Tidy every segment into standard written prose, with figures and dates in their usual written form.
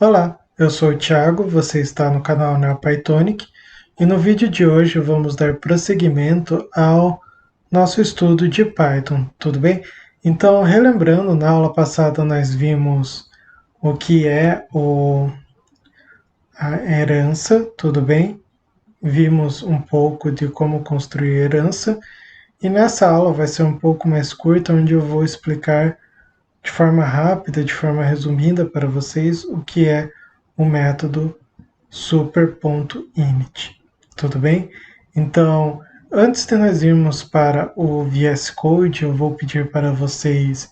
Olá, eu sou o Thiago, você está no canal NeoPythonic e no vídeo de hoje vamos dar prosseguimento ao nosso estudo de Python, tudo bem? Então, relembrando, na aula passada nós vimos o que é a herança, tudo bem? Vimos um pouco de como construir herança e nessa aula vai ser um pouco mais curta, onde eu vou explicar de forma rápida, de forma resumida para vocês o que é o método super.init. Tudo bem? Então, antes de nós irmos para o VS Code, eu vou pedir para vocês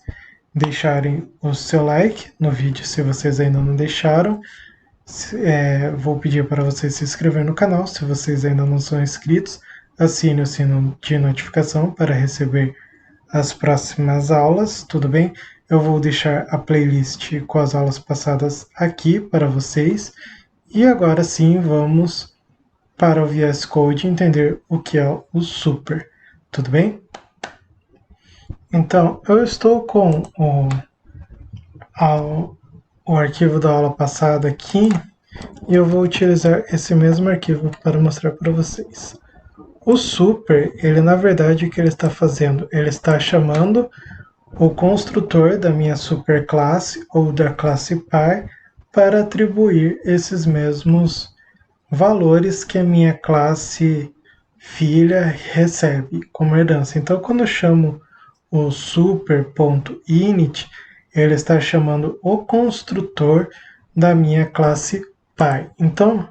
deixarem o seu like no vídeo se vocês ainda não deixaram. Vou pedir para vocês se inscreverem no canal se vocês ainda não são inscritos. Assine o sino de notificação para receber as próximas aulas, tudo bem? Eu vou deixar a playlist com as aulas passadas aqui para vocês. E agora sim, vamos para o VS Code entender o que é o super, tudo bem? Então, eu estou com o arquivo da aula passada aqui e eu vou utilizar esse mesmo arquivo para mostrar para vocês. O super, ele na verdade o que ele está fazendo? Ele está chamando o construtor da minha superclasse ou da classe Py para atribuir esses mesmos valores que a minha classe filha recebe como herança. Então, quando eu chamo o super.init, ele está chamando o construtor da minha classe Py. Então,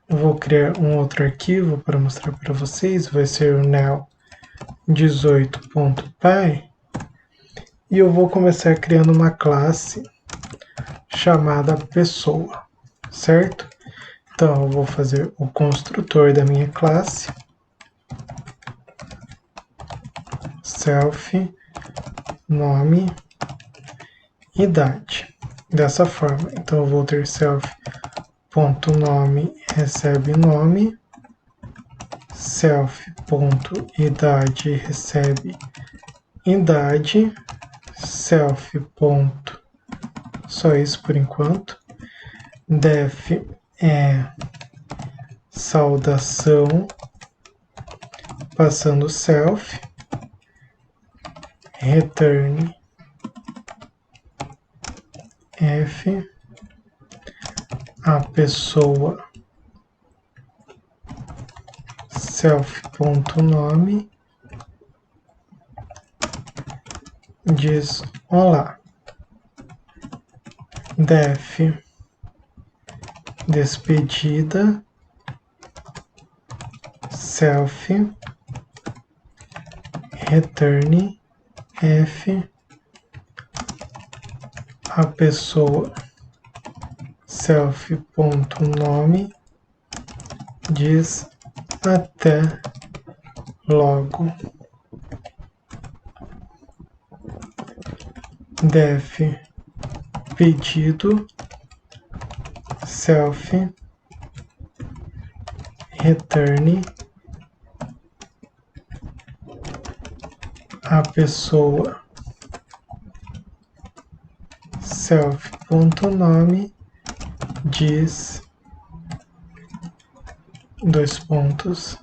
eu vou criar um outro arquivo para mostrar para vocês, vai ser o neo18.py, e eu vou começar criando uma classe chamada pessoa, certo? Então, eu vou fazer o construtor da minha classe, self, nome, idade. Dessa forma, então eu vou ter self.nome recebe nome, self.idade recebe idade, self. Só isso por enquanto. Def é saudação, passando self, return f, a pessoa, self.nome, diz olá. Def despedida, self, return f, a pessoa, self.nome, diz até logo. Def pedido, self, return, a pessoa, self.nome, diz dois pontos,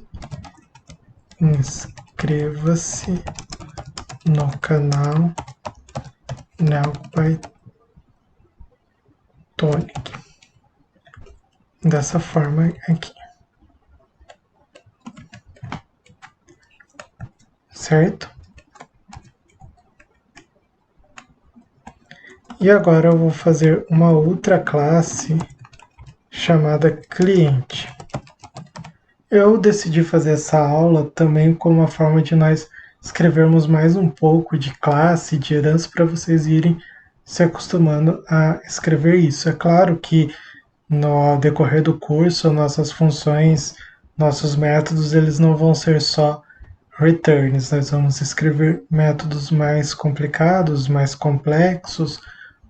inscreva-se no canal NeoPythonic. Dessa forma aqui, certo? E agora eu vou fazer uma outra classe chamada cliente. Eu decidi fazer essa aula também como uma forma de nós escrevermos mais um pouco de classe, de herança, para vocês irem se acostumando a escrever isso. É claro que no decorrer do curso, nossas funções, nossos métodos, eles não vão ser só returns, nós vamos escrever métodos mais complicados, mais complexos,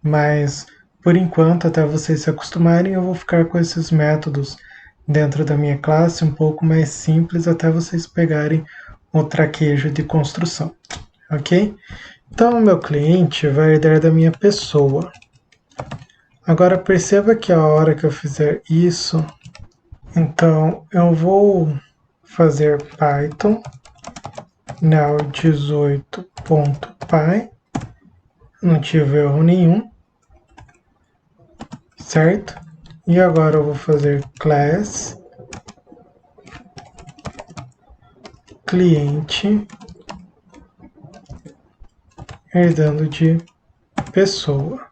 mas por enquanto, até vocês se acostumarem, eu vou ficar com esses métodos dentro da minha classe um pouco mais simples até vocês pegarem o traquejo de construção, ok? Então, o meu cliente vai herdar da minha pessoa. Agora perceba que a hora que eu fizer isso, então eu vou fazer Python now18.py, não tive erro nenhum, certo? E agora eu vou fazer class cliente herdando de pessoa.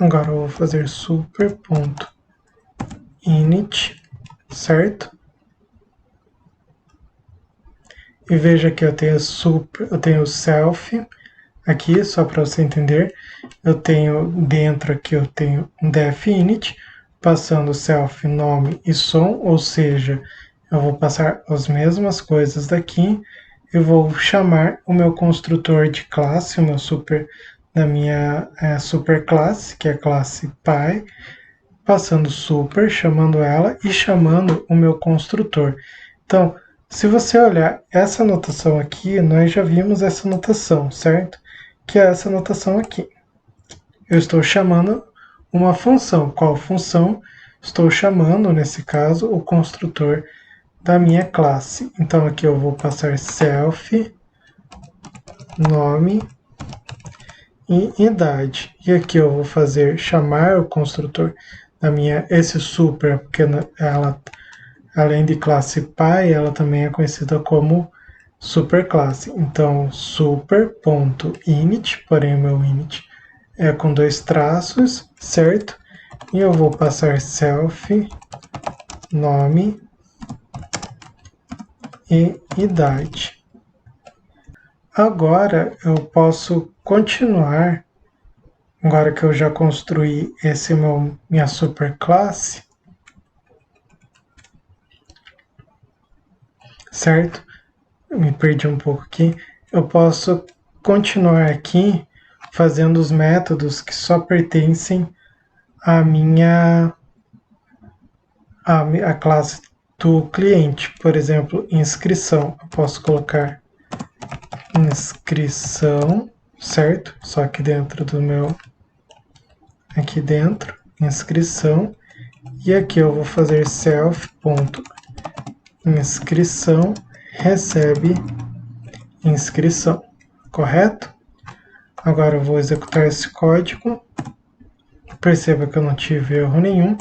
Agora eu vou fazer super.init, certo? E veja que eu tenho self aqui, só para você entender. Eu tenho dentro aqui, eu tenho um definite, passando self, nome e som, ou seja, eu vou passar as mesmas coisas daqui. Eu vou chamar o meu construtor de classe, o meu da minha super classe, que é a classe Py, passando super, chamando ela e chamando o meu construtor. Então, se você olhar essa notação aqui, nós já vimos essa notação, certo? Que é essa notação aqui. Eu estou chamando uma função. Qual função? Estou chamando, nesse caso, o construtor da minha classe. Então aqui eu vou passar self, nome e idade. E aqui eu vou fazer chamar o construtor da minha, esse super, porque ela, além de classe Py, ela também é conhecida como superclasse. Então, super.init, porém o meu init é com 2 traços, certo? E eu vou passar self, nome e idade. Agora eu posso continuar, agora que eu já construí minha superclasse, certo? Eu me perdi um pouco aqui. Eu posso continuar aqui fazendo os métodos que só pertencem à a classe do cliente. Por exemplo, inscrição. Eu posso colocar inscrição, certo? Só que dentro do meu, aqui dentro, inscrição. E aqui eu vou fazer self.inscrição recebe inscrição, correto? Agora eu vou executar esse código. Perceba que eu não tive erro nenhum.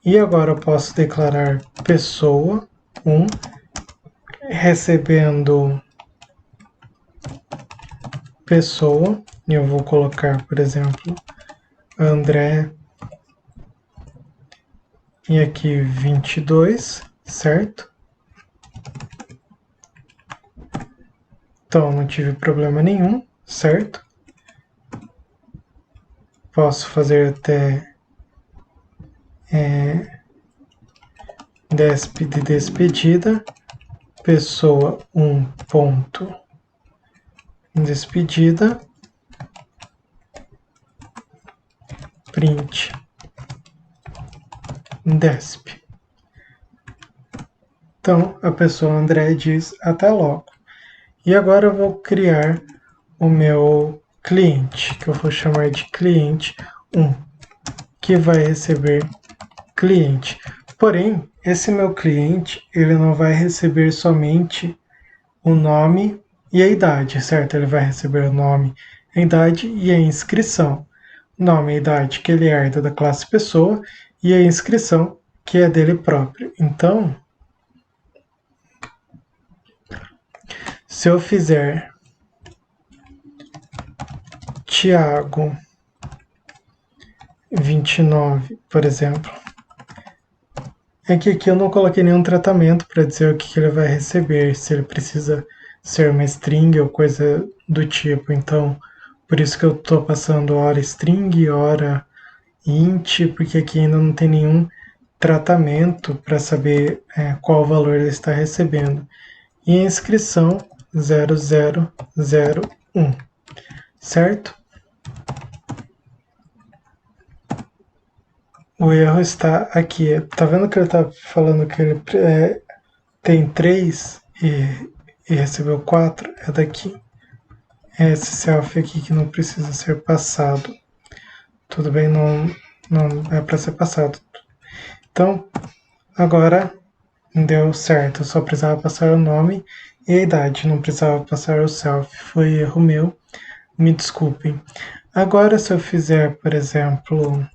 E agora eu posso declarar pessoa 1 recebendo pessoa. E eu vou colocar, por exemplo, André e aqui 22, certo? Então não tive problema nenhum, certo? Posso fazer até desp de despedida, pessoa 1 ponto despedida, print desp. Então a pessoa André diz até logo. E agora eu vou criar o meu cliente, que eu vou chamar de cliente 1, que vai receber cliente. Porém, esse meu cliente, ele não vai receber somente o nome e a idade, certo? Ele vai receber o nome, a idade e a inscrição. Nome e idade que ele herda da classe pessoa e a inscrição que é dele próprio. Então, se eu fizer Thiago 29, por exemplo, é que aqui eu não coloquei nenhum tratamento para dizer o que ele vai receber, se ele precisa ser uma string ou coisa do tipo. Então, por isso que eu estou passando hora string, hora int, porque aqui ainda não tem nenhum tratamento para saber qual valor ele está recebendo. E a inscrição 0001, certo? o erro está aqui. Tá vendo que ele está falando que ele tem 3 e recebeu 4? É daqui. É esse self aqui que não precisa ser passado. Tudo bem? Não é para ser passado. Então, agora deu certo. Eu só precisava passar o nome e a idade. Não precisava passar o self. Foi erro meu. Me desculpem. Agora, se eu fizer, por exemplo,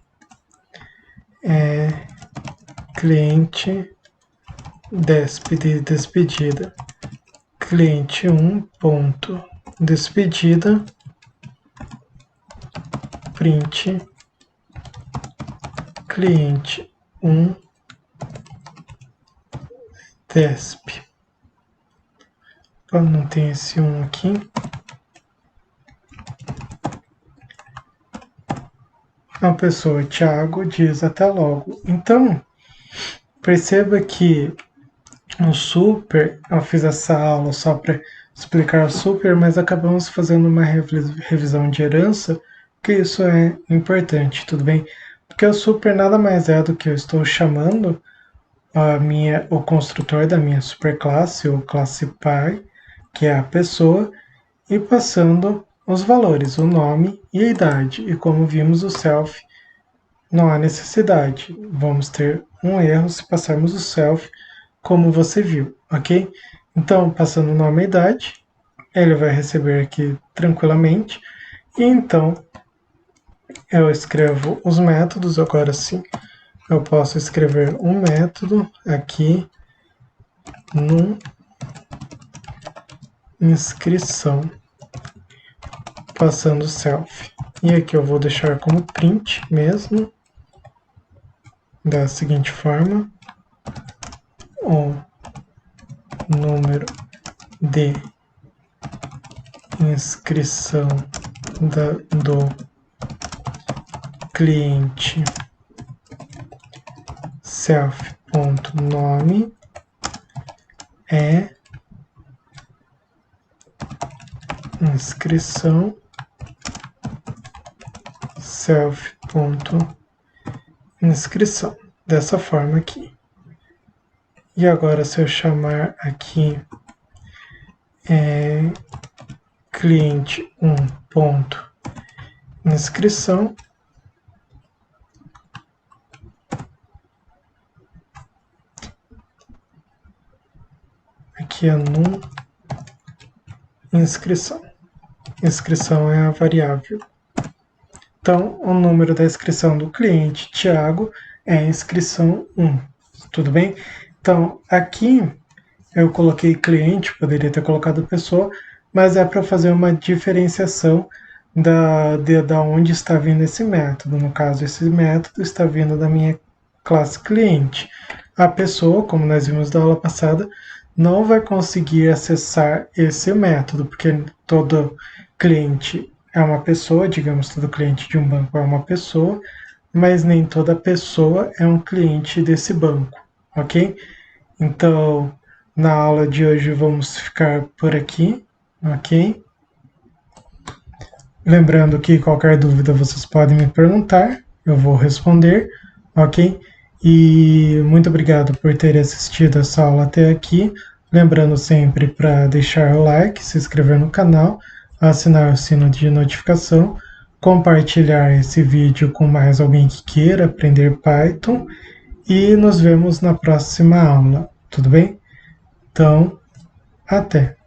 cliente despedida, cliente 1 ponto despedida, print cliente 1 desp. Não tem esse 1 aqui. A pessoa Thiago diz até logo. Então, perceba que o super, eu fiz essa aula só para explicar o super, mas acabamos fazendo uma revisão de herança, que isso é importante, tudo bem? Porque o super nada mais é do que eu estou chamando o construtor da minha superclasse, ou classe pai, que é a pessoa, e passando os valores, o nome e a idade. E como vimos, o self não há necessidade. Vamos ter um erro se passarmos o self, como você viu, ok? Então, passando o nome e a idade, ele vai receber aqui tranquilamente. E então, eu escrevo os métodos. Agora sim, eu posso escrever um método aqui no inscrição, passando o self. E aqui eu vou deixar como print mesmo, da seguinte forma: o número de inscrição do cliente self.nome é inscrição self.inscrição, dessa forma aqui. E agora, se eu chamar aqui cliente 1 ponto inscrição, aqui é num inscrição. Inscrição é a variável. Então, o número da inscrição do cliente Thiago é inscrição 1. Tudo bem? Então, aqui eu coloquei cliente, poderia ter colocado pessoa, mas é para fazer uma diferenciação da onde está vindo esse método. No caso, esse método está vindo da minha classe cliente. A pessoa, como nós vimos da aula passada, não vai conseguir acessar esse método, porque todo cliente é uma pessoa, digamos, todo cliente de um banco é uma pessoa, mas nem toda pessoa é um cliente desse banco, ok? Então, na aula de hoje vamos ficar por aqui, ok? Lembrando que qualquer dúvida vocês podem me perguntar, eu vou responder, ok? E muito obrigado por ter assistido essa aula até aqui. Lembrando sempre para deixar o like, se inscrever no canal, assinar o sino de notificação, compartilhar esse vídeo com mais alguém que queira aprender Python e nos vemos na próxima aula, tudo bem? Então, até!